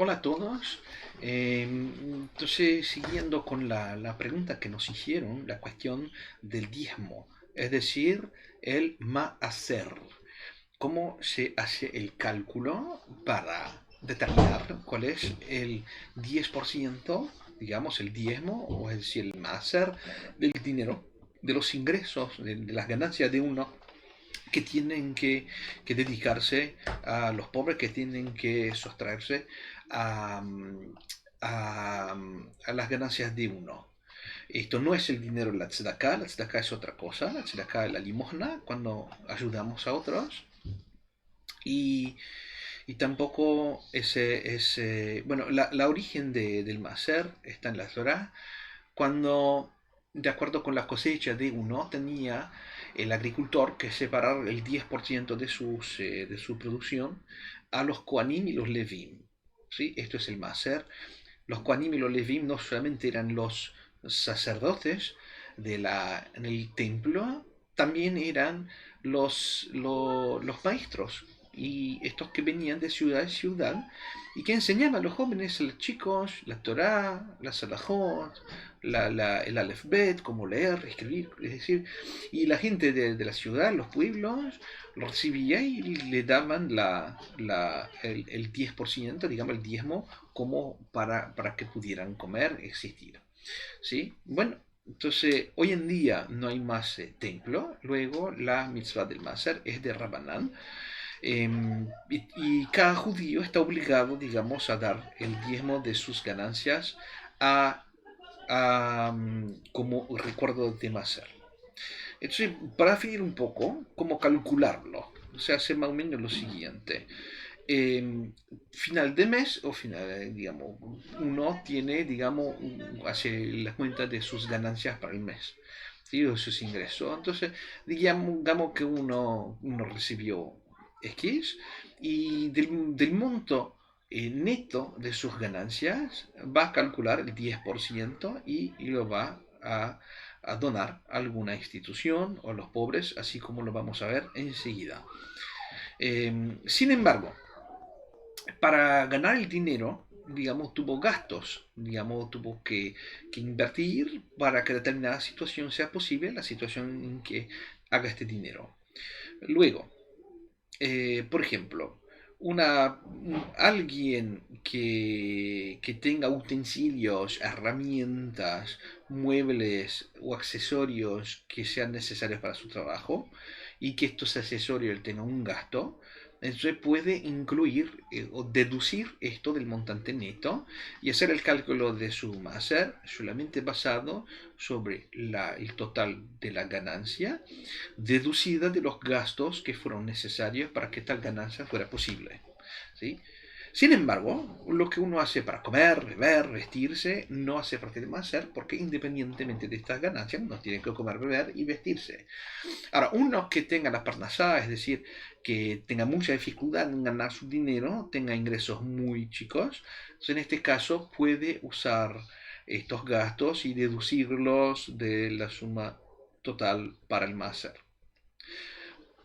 Hola a todos. Entonces, siguiendo con la pregunta que nos hicieron, la cuestión del diezmo, es decir, el maaser. ¿Cómo se hace el cálculo para determinar cuál es el 10%, digamos, el diezmo, o es decir, el maaser del dinero, de los ingresos, de las ganancias de uno que tienen que dedicarse a los pobres, que tienen que sustraerse a, a las ganancias de uno? Esto no es el dinero de la tzedakah es otra cosa, la tzedakah es la limosna, cuando ayudamos a otros, y, y tampoco bueno, la origen del maser está en la Torah, cuando, de acuerdo con la cosecha de uno, tenía el agricultor que separar el 10% de su producción a los Koanim y los Levim. ¿Sí? Esto es el Maser. Los Koanim y los Levim no solamente eran los sacerdotes en el templo, también eran los maestros, y estos que venían de ciudad en ciudad y que enseñaban a los jóvenes, a los chicos, la Torá, la Salahot, el Aleph-Bet, cómo leer, escribir, es decir, y la gente de la ciudad, los pueblos, lo recibía y le daban el 10%, digamos el diezmo, como para que pudieran comer, existir. ¿Sí? Bueno, entonces hoy en día no hay más templo, luego la mitzvah del Maser es de Rabanán, y cada judío está obligado, digamos, a dar el diezmo de sus ganancias a, como recuerdo de Maser. Entonces, para definir un poco cómo calcularlo, se hace más o menos lo siguiente. Final de mes o final, digamos, uno tiene, digamos, hace la cuenta de sus ganancias para el mes, ¿sí? O sus ingresos. Entonces, digamos que uno recibió X, y del monto neto de sus ganancias va a calcular el 10% y lo va a donar a alguna institución o a los pobres, así como lo vamos a ver enseguida. Sin embargo, para ganar el dinero, digamos, tuvo gastos, digamos, tuvo que invertir para que determinada situación sea posible, la situación en que haga este dinero. Luego, por ejemplo, alguien que tenga utensilios, herramientas, muebles o accesorios que sean necesarios para su trabajo, y que estos accesorios tengan un gasto, entonces puede incluir o deducir esto del montante neto y hacer el cálculo de su máser solamente basado sobre el total de la ganancia, deducida de los gastos que fueron necesarios para que tal ganancia fuera posible. ¿Sí? Sin embargo, lo que uno hace para comer, beber, vestirse, no hace parte de máser, porque independientemente de estas ganancias, uno tiene que comer, beber y vestirse. Ahora, uno que tenga la parnasá, es decir, que tenga mucha dificultad en ganar su dinero, tenga ingresos muy chicos, entonces en este caso puede usar estos gastos y deducirlos de la suma total para el máser.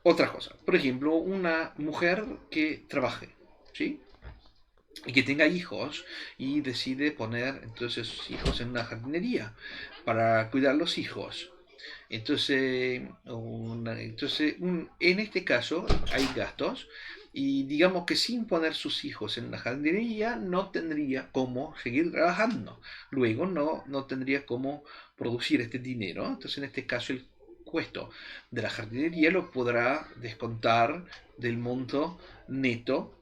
Otra cosa, por ejemplo, una mujer que trabaje, ¿sí? Y que tenga hijos y decide poner entonces sus hijos en una jardinería para cuidar los hijos. En este caso hay gastos, y digamos que sin poner sus hijos en la jardinería no tendría cómo seguir trabajando. Luego no tendría cómo producir este dinero. Entonces en este caso el costo de la jardinería lo podrá descontar del monto neto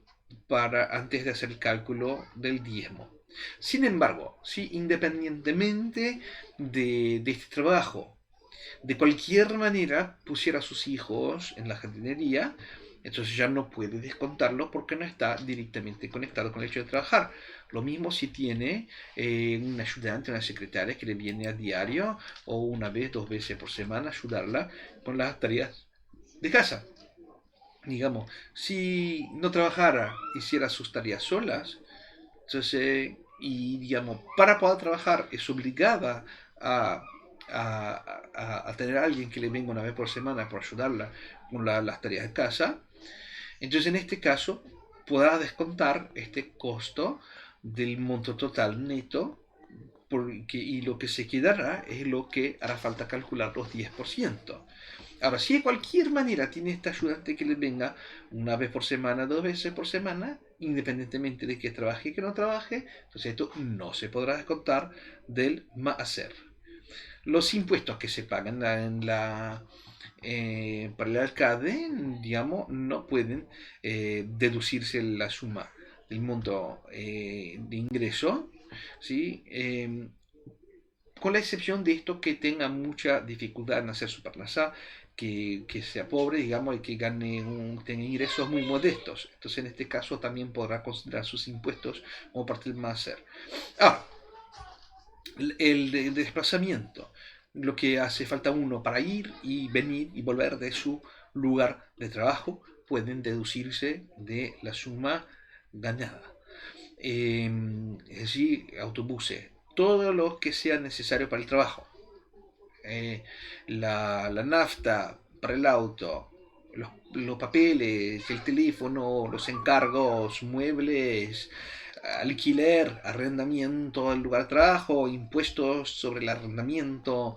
para antes de hacer el cálculo del diezmo. Sin embargo, si independientemente de este trabajo, de cualquier manera pusiera a sus hijos en la jardinería, entonces ya no puede descontarlo porque no está directamente conectado con el hecho de trabajar. Lo mismo si tiene un ayudante, una secretaria que le viene a diario o una vez, dos veces por semana ayudarla con las tareas de casa. Digamos, si no trabajara, hiciera sus tareas solas, entonces, y digamos, para poder trabajar es obligada a, a tener a alguien que le venga una vez por semana por ayudarla con las tareas de casa. Entonces, en este caso, podrá descontar este costo del monto total neto, y lo que se quedará es lo que hará falta calcular los 10%. Ahora, si de cualquier manera tiene este ayudante que le venga una vez por semana, 2 veces por semana, independientemente de que trabaje y que no trabaje, entonces esto no se podrá descontar del maaser. Los impuestos que se pagan para el alcalde, digamos, no pueden deducirse la suma del monto de ingreso, ¿sí? Con la excepción de esto que tenga mucha dificultad en hacer su parnasá, que sea pobre, digamos, y que tenga ingresos muy modestos. Entonces, en este caso, también podrá considerar sus impuestos como parte del máser. Ah, el desplazamiento, lo que hace falta uno para ir y venir y volver de su lugar de trabajo, pueden deducirse de la suma ganada. Es decir, autobuses, todo lo que sea necesario para el trabajo. La nafta para el auto, los papeles, el teléfono, los encargos, muebles, alquiler, arrendamiento del lugar de trabajo, impuestos sobre el arrendamiento,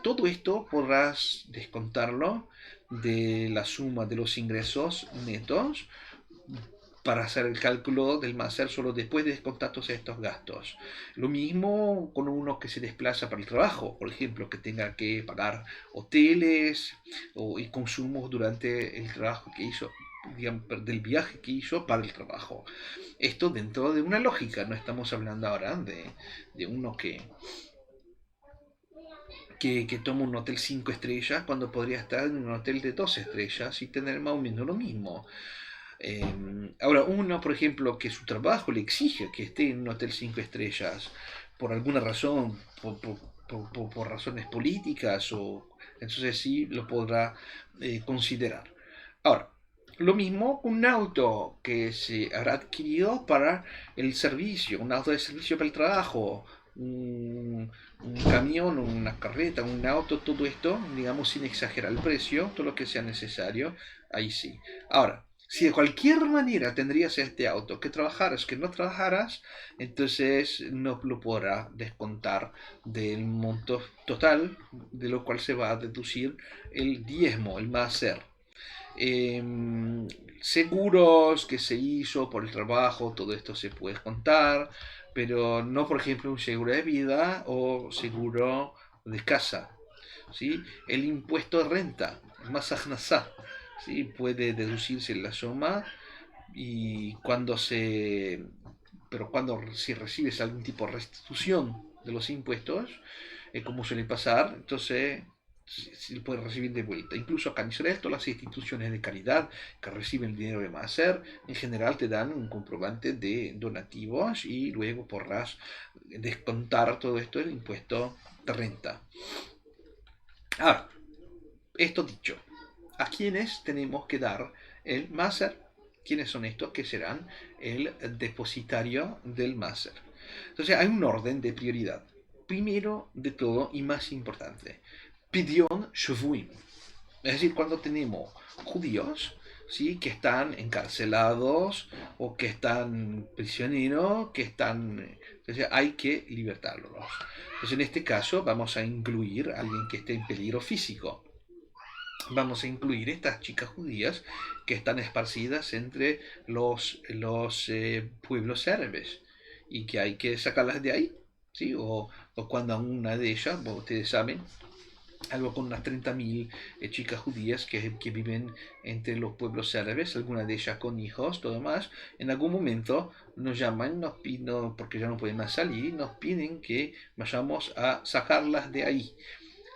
todo esto podrás descontarlo de la suma de los ingresos netos para hacer el cálculo del máster solo después de descontar todos estos gastos. Lo mismo con uno que se desplaza para el trabajo, por ejemplo, que tenga que pagar hoteles y consumos durante el trabajo que hizo, digamos, del viaje que hizo para el trabajo. Esto dentro de una lógica, no estamos hablando ahora de uno que toma un hotel 5 estrellas cuando podría estar en un hotel de 2 estrellas y tener más o menos lo mismo. Ahora, uno, por ejemplo, que su trabajo le exige que esté en un hotel 5 estrellas por alguna razón, por razones políticas, entonces sí lo podrá considerar. Ahora, lo mismo con un auto que se habrá adquirido para el servicio, un auto de servicio para el trabajo, un camión, una carreta, un auto, todo esto, digamos, sin exagerar el precio, todo lo que sea necesario, ahí sí. Ahora, si de cualquier manera tendrías este auto, que trabajaras, que no trabajaras, entonces no lo podrá descontar del monto total, de lo cual se va a deducir el diezmo, el maaser. Seguros que se hizo por el trabajo, todo esto se puede contar, pero no, por ejemplo, un seguro de vida o seguro de casa. ¿Sí? El impuesto de renta, el masajnasá, ¿sí? Puede deducirse la suma y cuando si recibes algún tipo de restitución de los impuestos, como suele pasar, entonces si puede recibir de vuelta. Incluso acá en Israel, todas las instituciones de caridad que reciben el dinero de Maaser, en general te dan un comprobante de donativos y luego podrás descontar todo esto del impuesto de renta. Ahora, esto dicho, ¿a quiénes tenemos que dar el Maaser? ¿Quiénes son estos que serán el depositario del Maaser? Entonces hay un orden de prioridad. Primero de todo y más importante, Pidyon Shvuim. Es decir, cuando tenemos judíos, ¿sí? Que están encarcelados o que están prisioneros, entonces hay que libertarlos. Entonces en este caso vamos a incluir a alguien que esté en peligro físico. Vamos a incluir estas chicas judías que están esparcidas entre los pueblos árabes y que hay que sacarlas de ahí, ¿sí? O cuando a una de ellas, ustedes saben, algo con unas 30.000 chicas judías que viven entre los pueblos árabes, algunas de ellas con hijos, todo más, en algún momento nos llaman, nos piden, porque ya no pueden más salir, nos piden que vayamos a sacarlas de ahí.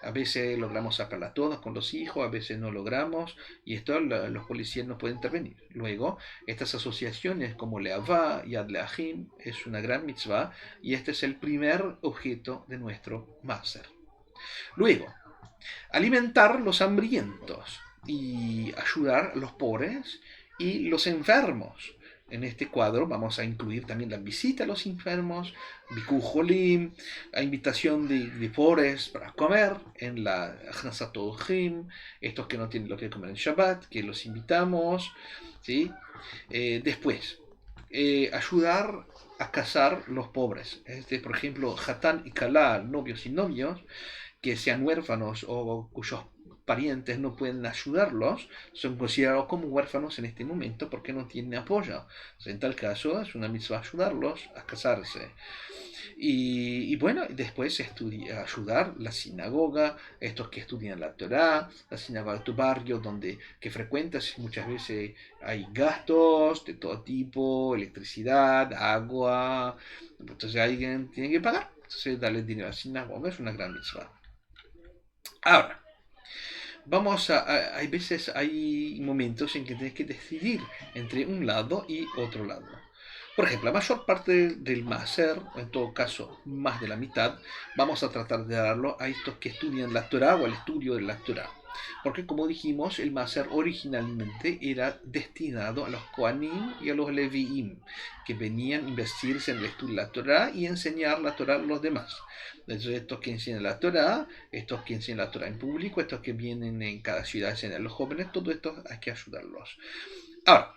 A veces logramos sacarlas todas con los hijos, a veces no logramos, y esto los policías no pueden intervenir. Luego, estas asociaciones como Leavá y Yad Leahim es una gran mitzvah, y este es el primer objeto de nuestro máster. Luego, alimentar los hambrientos y ayudar a los pobres y los enfermos. En este cuadro vamos a incluir también la visita a los enfermos, Bikur Jolim, la invitación de pobres para comer en la Achnasat Orchim, estos que no tienen lo que comer en Shabbat, que los invitamos, ¿sí? Después, ayudar a casar los pobres. Por ejemplo, Hatán y Kalá, novios y novios, que sean huérfanos o cuyos parientes no pueden ayudarlos, son considerados como huérfanos en este momento porque no tienen apoyo. Entonces, en tal caso, es una misma ayudarlos a casarse. Y bueno, después ayudar la sinagoga, estos que estudian la Torá, la sinagoga de tu barrio, que frecuentas, muchas veces hay gastos de todo tipo, electricidad, agua, entonces alguien tiene que pagar, entonces darle dinero a la sinagoga es una gran mitzvah. Ahora, hay veces, hay momentos en que tienes que decidir entre un lado y otro lado. Por ejemplo, la mayor parte del máster, en todo caso más de la mitad, vamos a tratar de darlo a estos que estudian la Torah o al estudio de la Torah. Porque como dijimos, el máster originalmente era destinado a los Kohanim y a los Leviim, que venían a investirse en el estudio de la Torah y enseñar la Torah a los demás. Entonces, estos que enseñan la Torah, estos que enseñan la Torah en público, estos que vienen en cada ciudad a enseñar a los jóvenes, todo esto hay que ayudarlos. Ahora,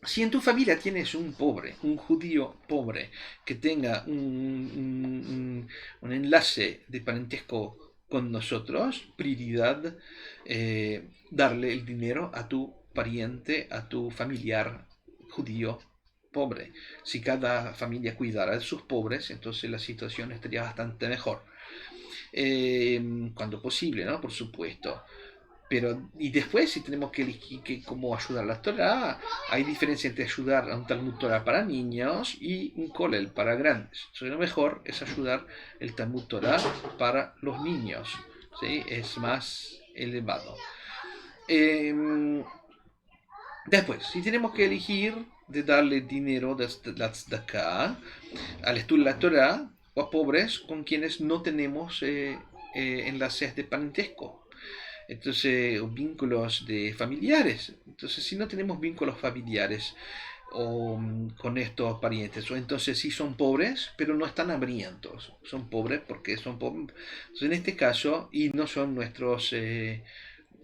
si en tu familia tienes un pobre, un judío pobre, que tenga un enlace de parentesco con nosotros, prioridad, darle el dinero a tu pariente, a tu familiar judío pobre. Si cada familia cuidara de sus pobres, entonces la situación estaría bastante mejor. Cuando posible, ¿no? Por supuesto. Pero, y después, si tenemos que elegir cómo ayudar a la Torah, hay diferencia entre ayudar a un Talmud Torah para niños y un Kolel para grandes. Entonces, lo mejor es ayudar el Talmud Torah para los niños, ¿sí? Es más elevado. Después, si tenemos que elegir de darle dinero de la tzedakah al estudio de la Torah o a pobres con quienes no tenemos enlaces de parentesco. Entonces, vínculos de familiares. Entonces, si no tenemos vínculos familiares con estos parientes, o entonces sí son pobres, pero no están hambrientos. Son pobres porque son pobres. Entonces, en este caso, y no son nuestros,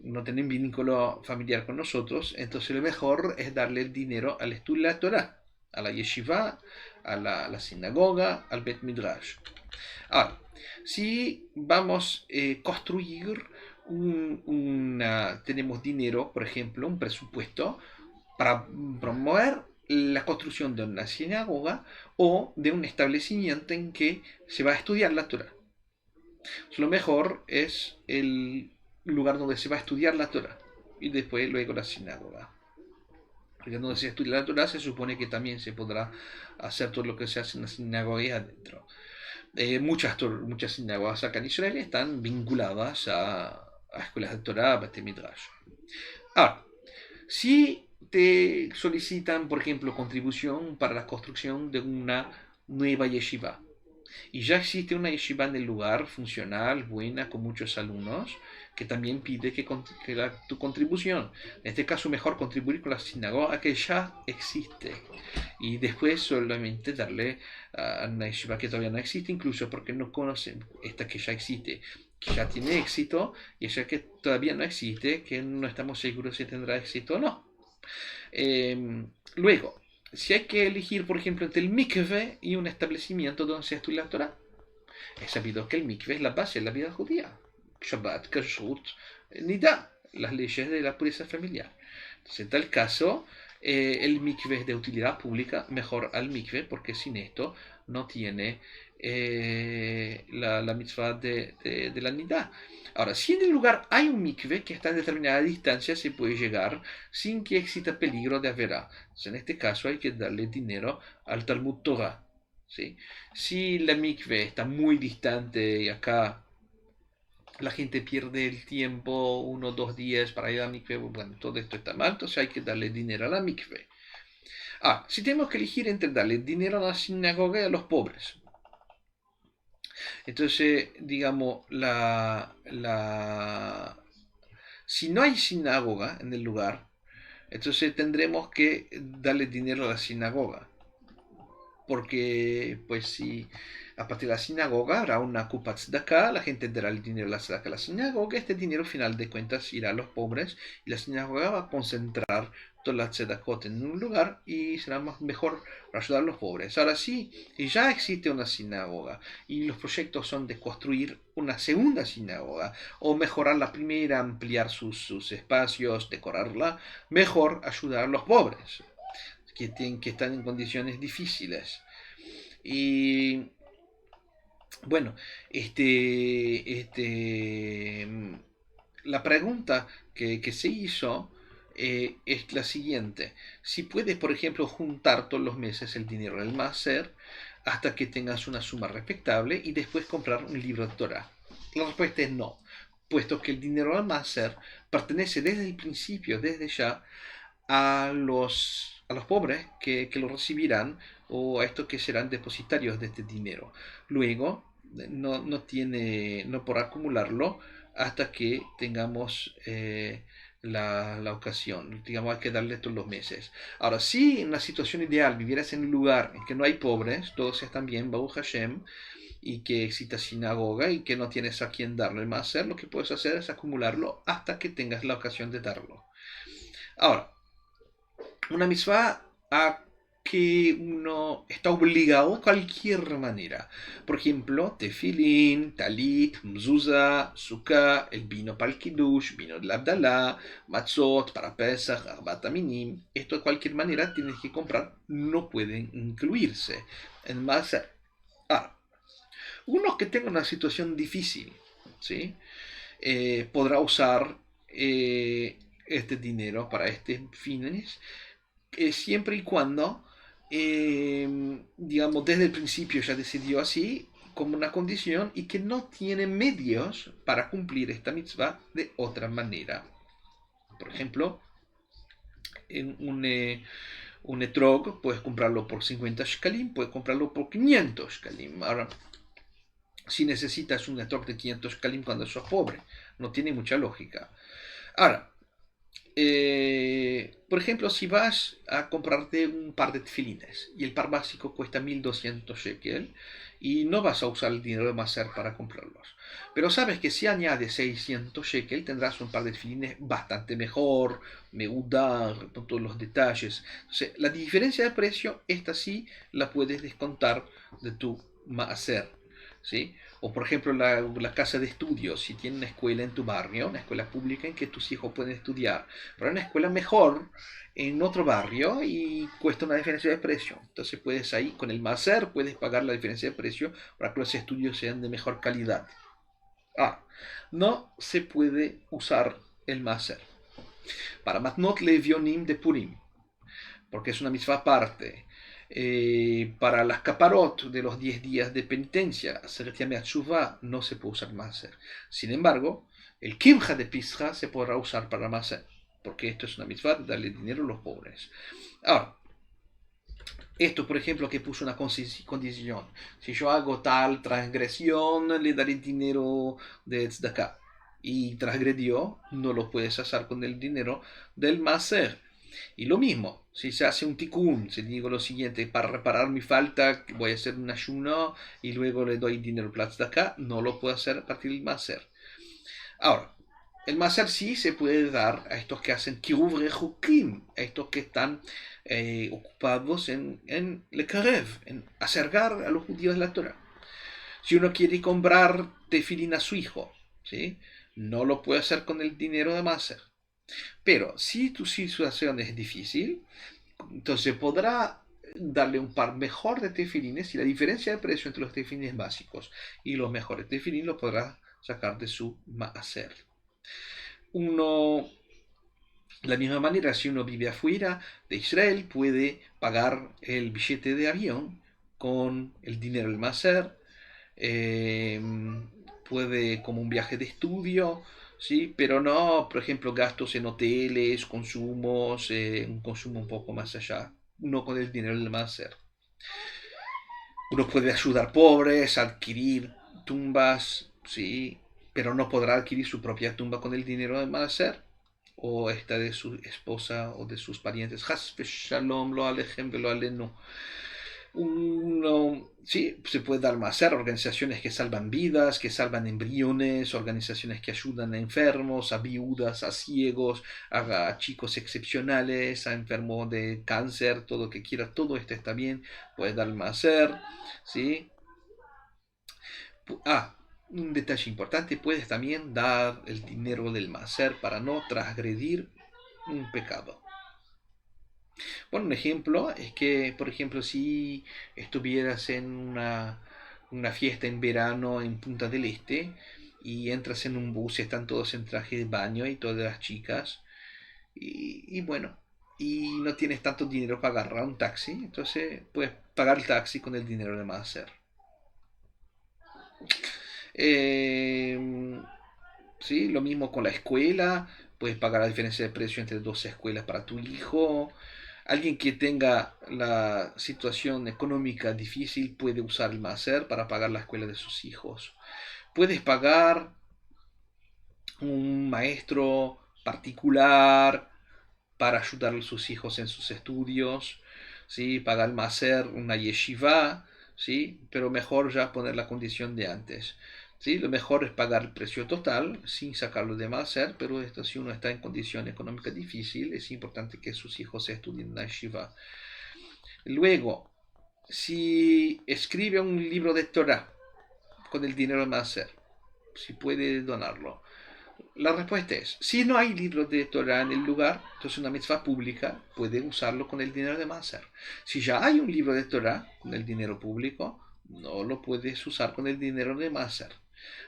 no tienen vínculo familiar con nosotros, entonces lo mejor es darle el dinero al estudio de la Torah, a la yeshiva, a la sinagoga, al Bet Midrash. Ahora, si vamos a construir tenemos dinero, por ejemplo, un presupuesto para promover la construcción de una sinagoga o de un establecimiento en que se va a estudiar la Torah. Lo mejor es el lugar donde se va a estudiar la Torah y después luego la sinagoga. Porque donde se estudia la Torah se supone que también se podrá hacer todo lo que se hace en la sinagoga y adentro. Muchas sinagogas acá en Israel están vinculadas a escuelas de Torah, Bate Midrash. Ahora, si te solicitan, por ejemplo, contribución para la construcción de una nueva yeshiva, y ya existe una yeshiva en el lugar, funcional, buena, con muchos alumnos, que también pide tu contribución. En este caso, mejor contribuir con la sinagoga que ya existe. Y después solamente darle a una yeshiva que todavía no existe, incluso porque no conocen esta que ya existe, que ya tiene éxito, y esa que todavía no existe, que no estamos seguros si tendrá éxito o no. Luego, si hay que elegir, por ejemplo, entre el mikve y un establecimiento donde se estudia la Torah, es sabido que el mikve es la base de la vida judía. Shabbat, Kashrut, Nida, las leyes de la pureza familiar. Entonces, en tal caso, el mikve es de utilidad pública, mejor al mikve, porque sin esto no tiene la mitzvah de la Nida. Ahora, si en el lugar hay un mikve que está en determinada distancia, se puede llegar sin que exista peligro de haverá. Entonces, en este caso hay que darle dinero al Talmud Torah. ¿Sí? Si la mikve está muy distante y acá la gente pierde el tiempo, 1 o 2 días para ir a la mikve, bueno, todo esto está mal, entonces hay que darle dinero a la mikve. Si tenemos que elegir entre darle dinero a la sinagoga y a los pobres, entonces, digamos, si no hay sinagoga en el lugar, entonces tendremos que darle dinero a la sinagoga. Porque, pues, si a partir de la sinagoga habrá una kupat tzedakah, la gente dará el dinero a la tzedakah a la sinagoga, este dinero, al final de cuentas, irá a los pobres y la sinagoga va a concentrar toda la tzedakot en un lugar y será mejor para ayudar a los pobres. Ahora sí, si ya existe una sinagoga y los proyectos son de construir una segunda sinagoga o mejorar la primera, ampliar sus espacios, decorarla, mejor ayudar a los pobres que están en condiciones difíciles. Y bueno, la pregunta que se hizo es la siguiente. Si puedes, por ejemplo, juntar todos los meses el dinero del máser hasta que tengas una suma respectable y después comprar un libro de Torah. La respuesta es no, puesto que el dinero del máser pertenece desde el principio, desde ya, a los pobres que lo recibirán o a estos que serán depositarios de este dinero. Luego, no podrá acumularlo hasta que tengamos la ocasión. Digamos, hay que darle todos los meses. Ahora, si en la situación ideal vivieras en un lugar en que no hay pobres, todos están bien, Baruch Hashem, y que exista sinagoga y que no tienes a quién darle más hacer, lo que puedes hacer es acumularlo hasta que tengas la ocasión de darlo. Ahora, una mitzvah a que uno está obligado de cualquier manera. Por ejemplo, tefilín, talit, mzuzá, sukkah, el vino para el kiddush, vino de la Abdalá, matzot para Pesach, arbat aminim. Esto de cualquier manera tienes que comprar, no pueden incluirse en más. Uno que tenga una situación difícil, ¿sí? Podrá usar este dinero para estos fines siempre y cuando, digamos, desde el principio ya decidió así, como una condición, y que no tiene medios para cumplir esta mitzvah de otra manera. Por ejemplo, en un etrog puedes comprarlo por 50 shkalim, puedes comprarlo por 500 shkalim. Ahora, si necesitas un etrog de 500 shkalim cuando sos pobre, no tiene mucha lógica. Ahora, por ejemplo, si vas a comprarte un par de tefilines y el par básico cuesta 1200 shekel y no vas a usar el dinero de Maser para comprarlos, pero sabes que si añades 600 shekel tendrás un par de tefilines bastante mejor, meudar, con todos los detalles. Entonces, la diferencia de precio, esta sí la puedes descontar de tu Maser, ¿sí? O por ejemplo la casa de estudios, si tiene una escuela en tu barrio, una escuela pública en que tus hijos pueden estudiar, pero hay una escuela mejor en otro barrio y cuesta una diferencia de precio. Entonces puedes ahí, con el Maser, puedes pagar la diferencia de precio para que los estudios sean de mejor calidad. No se puede usar el Maser para Matnot Levionim de Purim, porque es una misma aparte. Para las caparot de los 10 días de penitencia, hacer Yameachuvá, no se puede usar Maser. Sin embargo, el Kimja de Pisja se podrá usar para Maser, porque esto es una mitzvah de darle dinero a los pobres. Ahora, esto, por ejemplo, que puso una condición: si yo hago tal transgresión, le daré dinero de tzedakah. Y transgredió, no lo puedes hacer con el dinero del Maser. Y lo mismo, si se hace un tikkun, si digo lo siguiente: para reparar mi falta voy a hacer un ayuno y luego le doy dinero plata de acá, no lo puedo hacer a partir del Maser. Ahora, el Maser sí se puede dar a estos que hacen kiruv rejukim, a estos que están ocupados en lekarev, en acercar a los judíos de la Torah. Si uno quiere comprar tefilín a su hijo, ¿sí? No lo puede hacer con el dinero de Maser. Pero si tu situación es difícil, entonces podrá darle un par mejor de tefilines y la diferencia de precio entre los tefilines básicos y los mejores tefilines lo podrá sacar de su maaser. De la misma manera, si uno vive afuera de Israel, puede pagar el billete de avión con el dinero del maaser, puede como un viaje de estudio, ¿sí? Pero no, por ejemplo, gastos en hoteles, consumos, un consumo un poco más allá, no con el dinero del máster. Uno puede ayudar pobres, adquirir tumbas, ¿sí? Pero no podrá adquirir su propia tumba con el dinero del máster o esta de su esposa o de sus parientes. Shalom, lo alejem, lo aleno. Sí, se puede dar macer a organizaciones que salvan vidas, que salvan embriones, organizaciones que ayudan a enfermos, a viudas, a ciegos, a chicos excepcionales, a enfermos de cáncer, todo lo que quieras, todo esto está bien, puedes dar macer, ¿sí? Un detalle importante, puedes también dar el dinero del macer para no transgredir un pecado. Bueno, un ejemplo es que, por ejemplo, si estuvieras en una fiesta en verano en Punta del Este y entras en un bus y están todos en traje de baño y todas las chicas, y bueno, y no tienes tanto dinero para agarrar un taxi, entonces puedes pagar el taxi con el dinero de Maser. Eh, sí, lo mismo con la escuela, puedes pagar la diferencia de precio entre dos escuelas para tu hijo. Alguien que tenga la situación económica difícil puede usar el Maser para pagar la escuela de sus hijos. Puedes pagar un maestro particular para ayudar a sus hijos en sus estudios, ¿sí? Pagar el Maser, una yeshiva, ¿sí? Pero mejor ya poner la condición de antes. ¿Sí? Lo mejor es pagar el precio total sin sacarlo de Maser, pero esto si uno está en condición económica difícil, es importante que sus hijos estudien en la yeshiva. Luego, si escribe un libro de Torah con el dinero de Maser, si puede donarlo. La respuesta es, si no hay libro de Torah en el lugar, entonces una mitzvah pública puede usarlo con el dinero de Maser. Si ya hay un libro de Torah con el dinero público, no lo puedes usar con el dinero de Maser.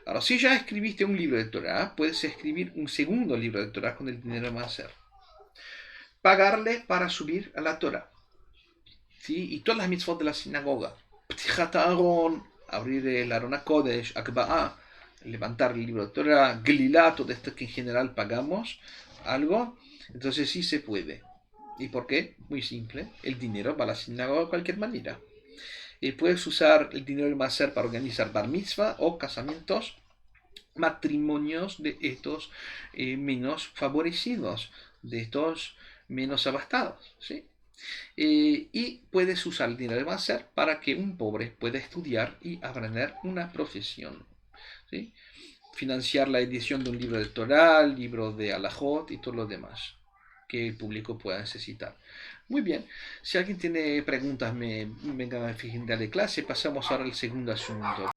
Ahora, si ya escribiste un libro de Torah, puedes escribir un segundo libro de Torah con el dinero de Maser. Pagarle para subir a la Torah. ¿Sí? Y todas las mitzvot de la sinagoga. Ptijat Aaron, abrir el Aron HaKodesh, Akba'a, levantar el libro de Torah, Glilá, todo esto que en general pagamos algo, entonces sí se puede. ¿Y por qué? Muy simple, el dinero va a la sinagoga de cualquier manera. Puedes usar el dinero del Maser para organizar bar mitzvah o casamientos, matrimonios de estos menos favorecidos, de estos menos abastados, ¿sí? Y puedes usar el dinero de Maser para que un pobre pueda estudiar y aprender una profesión, ¿sí? Financiar la edición de un libro de Torah, libro de Alajot y todo lo demás que el público pueda necesitar. Muy bien, si alguien tiene preguntas, vengan al final de clase. Pasamos ahora al segundo asunto.